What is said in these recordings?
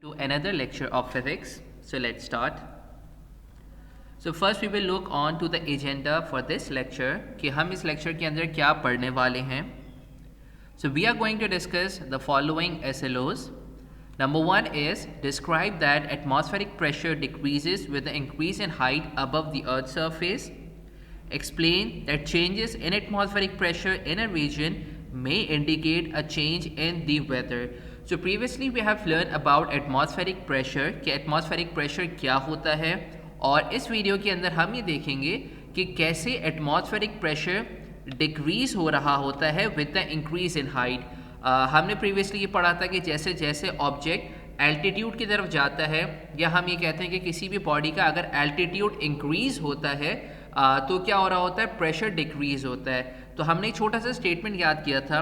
To another lecture of physics. So let's start. So first we will look on to the agenda for this lecture कि हम इस lecture के अंदर क्या पढ़ने वाले हैं. So we are going to discuss the following SLOs. Number one is describe that atmospheric pressure decreases with the increase in height above the Earth's surface. Explain that changes in atmospheric pressure in a region may indicate a change in the weather. So previously we have learned about atmospheric pressure कि atmospheric pressure क्या होता है, और इस video के अंदर हम ये देखेंगे कि कैसे atmospheric pressure डिक्रीज हो रहा होता है with the increase in height. हमने प्रीवियसली ये पढ़ा था कि जैसे जैसे ऑब्जेक्ट एल्टीट्यूड की तरफ जाता है, या हम ये कहते हैं कि किसी भी बॉडी का अगर एल्टीट्यूड इंक्रीज होता है तो क्या हो रहा होता है, प्रेशर डिक्रीज होता है. तो हमने एक छोटा सा स्टेटमेंट याद किया था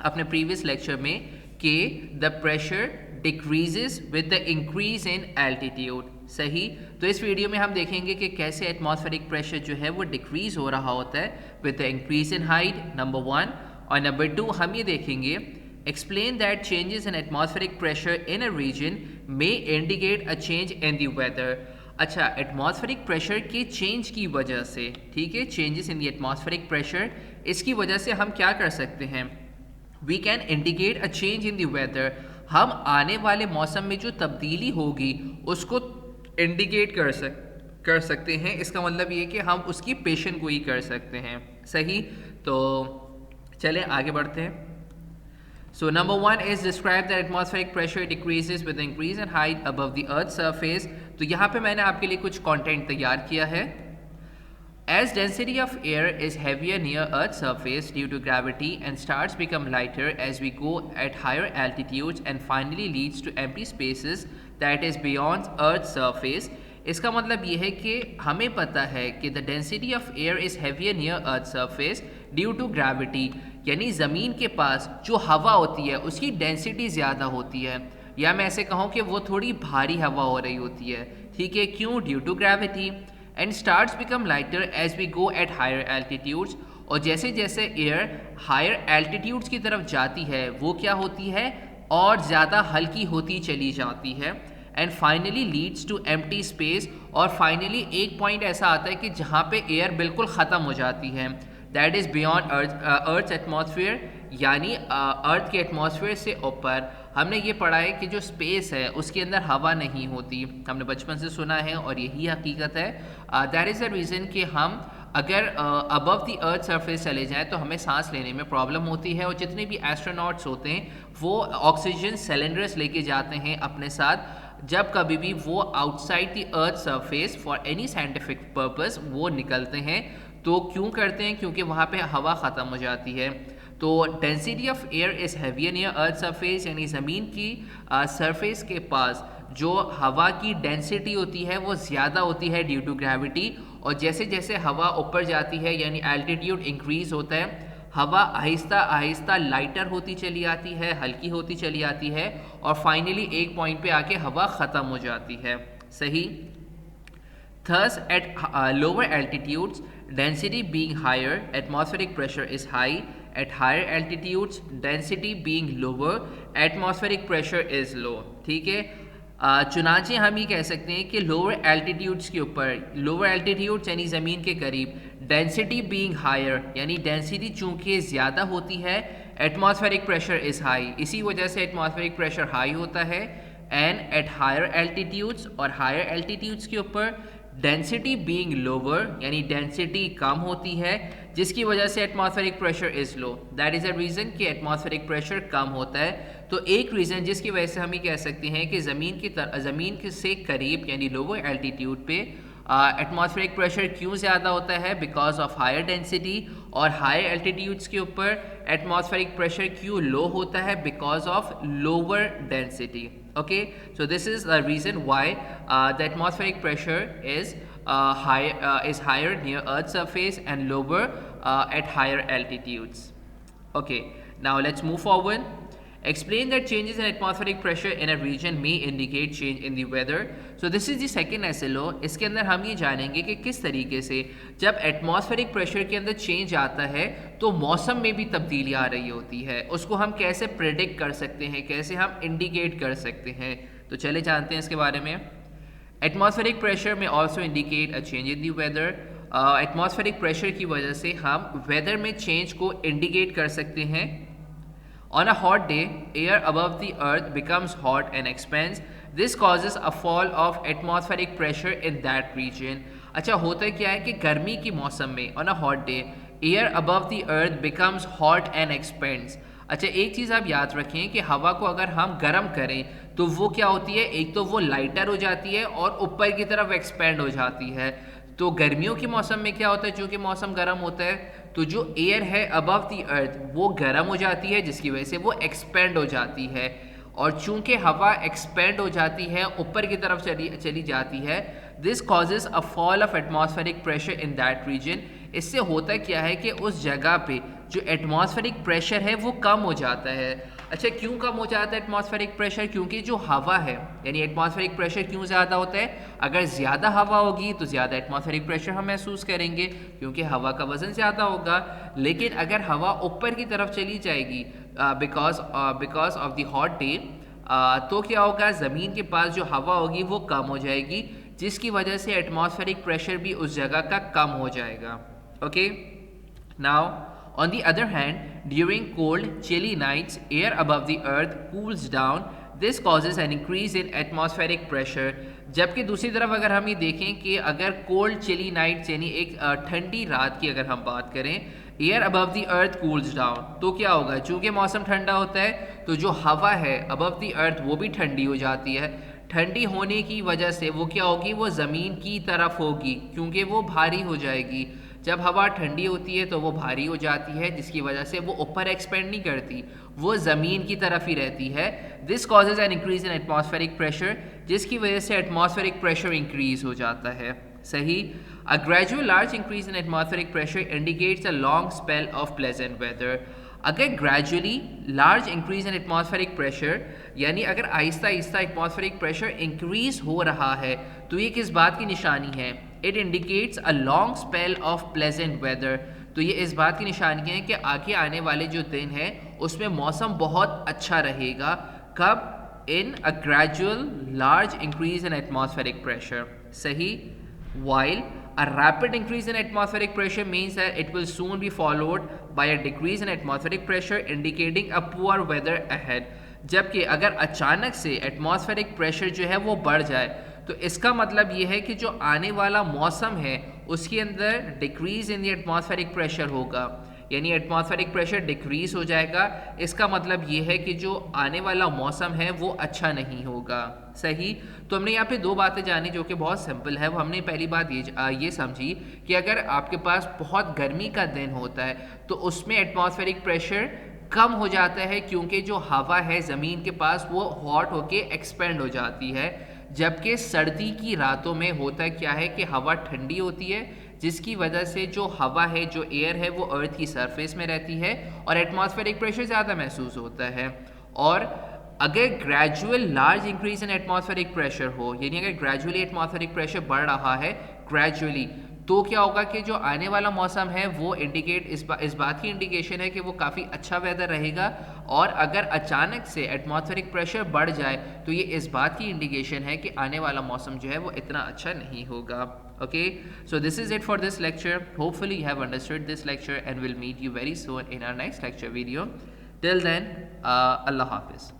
अपने प्रीवियस लेक्चर में कि the pressure decreases with the increase in altitude. सही. तो इस वीडियो में हम देखेंगे कि कैसे एटमॉस्फेरिक प्रेशर जो है वो डिक्रीज हो रहा होता है with the increase in height, number one. और नंबर टू हम ये देखेंगे explain that changes in atmospheric pressure in a region may indicate a change in the weather. अच्छा, एटमॉस्फेरिक प्रेशर के चेंज की वजह से, ठीक है, changes in the atmospheric pressure, इसकी वजह से हम क्या कर सकते हैं, we can indicate a change in the weather. हम आने वाले मौसम में जो तब्दीली होगी उसको इंडिकेट कर सकते हैं. इसका मतलब ये कि हम उसकी पेशन गोई कर सकते हैं. सही. तो चलें आगे बढ़ते हैं. So number one is describe that atmospheric pressure decreases with the increase in height above the Earth's surface. तो यहाँ पे मैंने आपके लिए कुछ कंटेंट तैयार किया है. As density of air is heavier near Earth's surface due to gravity and stars become lighter as we go at higher altitudes and finally leads to empty spaces that is beyond Earth's surface. इसका मतलब ये है कि हमें पता है कि the density of air is heavier near Earth's surface due to gravity, यानी ज़मीन के पास जो हवा होती है उसकी डेंसिटी ज़्यादा होती है, या मैं ऐसे कहूँ कि वो थोड़ी भारी हवा हो रही होती है. ठीक है. क्यों? Due to gravity. And stars become lighter as we go at higher altitudes. और जैसे जैसे एयर हायर एल्टीट्यूड्स की तरफ जाती है वो क्या होती है, और ज़्यादा हल्की होती चली जाती है. And finally leads to empty space. और फाइनली एक पॉइंट ऐसा आता है कि जहाँ पे एयर बिल्कुल ख़त्म हो जाती है, that is beyond earth atmosphere, यानी अर्थ के एटमॉस्फेयर से ऊपर. हमने ये पढ़ा है कि जो स्पेस है उसके अंदर हवा नहीं होती, हमने बचपन से सुना है और यही हकीकत है. दैट इज़ द रीज़न कि हम अगर अबव द अर्थ सरफेस चले जाएं तो हमें सांस लेने में प्रॉब्लम होती है. और जितने भी एस्ट्रोनॉट्स होते हैं वो ऑक्सीजन सिलेंडर्स लेके जाते हैं अपने साथ जब कभी भी वो outside the earth surface for any scientific purpose वो निकलते हैं. तो क्यों करते हैं? क्योंकि वहाँ पे हवा ख़त्म हो जाती है. तो density of air is heavier near earth surface, यानी ज़मीन की सरफेस के पास जो हवा की डेंसिटी होती है वो ज़्यादा होती है ड्यू टू ग्रेविटी. और जैसे जैसे हवा ऊपर जाती है यानी एल्टीट्यूड इंक्रीज होता है, हवा आहिस्ता आहिस्ता लाइटर होती चली आती है, हल्की होती चली आती है, और फाइनली एक पॉइंट पे आके हवा ख़त्म हो जाती है. सही. Thus, at lower altitudes, density being higher, atmospheric pressure is high. At higher altitudes, density being lower, atmospheric pressure is low. ठीक है. चुनाचे हम ये कह सकते हैं कि लोअर एल्टीट्यूड्स के ऊपर, लोअर एल्टीट्यूड्स यानी ज़मीन के करीब, डेंसिटी बीइंग हायर यानी डेंसिटी चूँकि ज़्यादा होती है, एटमॉस्फेरिक प्रेशर इज़ हाई, इसी वजह से एटमॉस्फेरिक प्रेशर हाई होता है. एंड एट हायर एल्टीट्यूड्स, और हायर एल्टीट्यूड्स के ऊपर डेंसिटी बीइंग लोअर यानी डेंसिटी कम होती है, जिसकी वजह से atmospheric pressure is low. That is a reason कि एटमॉस्फेरिक प्रेशर कम होता है. तो एक रीज़न जिसकी वजह से हम ये कह सकते हैं कि ज़मीन से करीब यानी लोअर एल्टीट्यूड पे एटमॉस्फेरिक प्रेशर क्यों ज़्यादा होता है, बिकॉज ऑफ हायर डेंसिटी. और हायर एल्टीट्यूड्स के ऊपर एटमॉस्फेरिक प्रेशर क्यों लो होता है, because of lower density. Okay, so this is the reason why the atmospheric pressure is higher near Earth's surface and lower at higher altitudes. Okay, now let's move forward. Explain that changes in atmospheric pressure in a region may indicate change in the weather. So this is the second SLO. इसके अंदर हम ये जानेंगे कि किस तरीके से जब एटमॉस्फेरिक प्रेशर के अंदर चेंज आता है तो मौसम में भी तब्दीली आ रही होती है, उसको हम कैसे प्रेडिक्ट कर सकते हैं, कैसे हम इंडिकेट कर सकते हैं. तो चले जानते हैं इसके बारे में। एटमॉस्फेरिक प्रेशर में also indicate a change in the weather. Atmospheric pressure की वजह से हम वेदर में चेंज को इंडिकेट कर सकते हैं। On a hot day, air above the earth becomes hot and expands. This causes a fall of atmospheric pressure in that region. अच्छा, होता क्या है कि गर्मी की मौसम में on a hot day, air above the earth becomes hot and expands. अच्छा, एक चीज़ आप याद रखें कि हवा को अगर हम गर्म करें तो वो क्या होती है, एक तो वो लाइटर हो जाती है और ऊपर की तरफ एक्सपेंड हो जाती है। तो गर्मियों के मौसम में क्या होता है, चूँकि मौसम गर्म होता है तो जो एयर है अबव द अर्थ वो गर्म हो जाती है, जिसकी वजह से वो एक्सपेंड हो जाती है। और चूंकि हवा एक्सपेंड हो जाती है, ऊपर की तरफ चली जाती है, this causes a fall of atmospheric pressure in that region. इससे होता क्या है कि उस जगह पे जो एटमॉस्फेरिक प्रेशर है वो कम हो जाता है। अच्छा, क्यों कम हो जाता है एटमॉस्फेरिक प्रेशर? क्योंकि जो हवा है, यानी एटमॉस्फेरिक प्रेशर क्यों ज़्यादा होता है? अगर ज़्यादा हवा होगी तो ज़्यादा एटमॉस्फेरिक प्रेशर हम महसूस करेंगे, क्योंकि हवा का वज़न ज़्यादा होगा। लेकिन अगर हवा ऊपर की तरफ चली जाएगी because of the hot day, तो क्या होगा, ज़मीन के पास जो हवा होगी वो कम हो जाएगी, जिसकी वजह से एटमॉस्फेरिक प्रेशर भी उस जगह का कम हो जाएगा। Okay, now on the other hand, during cold, chilly nights, air above the earth cools down. This causes an increase in atmospheric pressure. जबकि दूसरी तरफ अगर हम ये देखें कि अगर कोल्ड चिली नाइट्स यानी एक ठंडी रात की अगर हम बात करें, air above the earth cools down, तो क्या होगा, चूँकि मौसम ठंडा होता है तो जो हवा है अबव द अर्थ वो भी ठंडी हो जाती है। ठंडी होने की वजह से वो क्या होगी, वो ज़मीन की तरफ होगी, क्योंकि वो भारी हो जाएगी। जब हवा ठंडी होती है तो वो भारी हो जाती है, जिसकी वजह से वो ऊपर एक्सपेंड नहीं करती, वो ज़मीन की तरफ ही रहती है। This causes an increase in atmospheric pressure, जिसकी वजह से एटमॉस्फेरिक प्रेशर इंक्रीज हो जाता है। सही। A gradual large increase in atmospheric pressure indicates a long spell of pleasant weather. अगर gradually large increase in atmospheric pressure, यानी अगर Aahista Aahista atmospheric pressure increase हो रहा है, तो ये किस बात की निशानी है? It indicates a long spell of pleasant weather. तो ये इस बात की निशानी है कि आगे आने वाले जो दिन हैं उसमें मौसम बहुत अच्छा रहेगा। कब? In a gradual large increase in atmospheric pressure. सही। While a rapid increase in atmospheric pressure means that it will soon be followed by a decrease in atmospheric pressure indicating a poor weather ahead. जबकि अगर अचानक से atmospheric pressure जो है वो बढ़ जाए तो इसका मतलब ये है कि जो आने वाला मौसम है उसके अंदर decrease in the atmospheric pressure होगा, यानी एटमॉस्फेरिक प्रेशर डिक्रीज हो जाएगा। इसका मतलब ये है कि जो आने वाला मौसम है वो अच्छा नहीं होगा। सही। तो हमने यहाँ पे दो बातें जानी जो कि बहुत सिंपल है। वो हमने पहली बात ये समझी कि अगर आपके पास बहुत गर्मी का दिन होता है तो उसमें एटमॉस्फेरिक प्रेशर कम हो जाता है, क्योंकि जो हवा है ज़मीन के पास वो हॉट होके एक्सपेंड हो जाती है। जबकि सर्दी की रातों में होता क्या है कि हवा ठंडी होती है, जिसकी वजह से जो हवा है, जो एयर है, वो अर्थ की सरफेस में रहती है और एटमॉस्फेरिक प्रेशर ज़्यादा महसूस होता है। और अगर gradual large increase in atmospheric pressure हो, यानी अगर ग्रेजुअली एटमॉस्फेरिक प्रेशर बढ़ रहा है ग्रेजुअली, तो क्या होगा कि जो आने वाला मौसम है वो इंडिकेट इस बात की इंडिकेशन है कि वो काफ़ी अच्छा वेदर रहेगा। और अगर अचानक से एटमॉस्फेरिक प्रेशर बढ़ जाए तो ये इस बात की इंडिकेशन है कि आने वाला मौसम जो है वो इतना अच्छा नहीं होगा। Okay, so this is it for this lecture. Hopefully you have understood this lecture and we'll meet you very soon in our next lecture video. Till then, Allah Hafiz.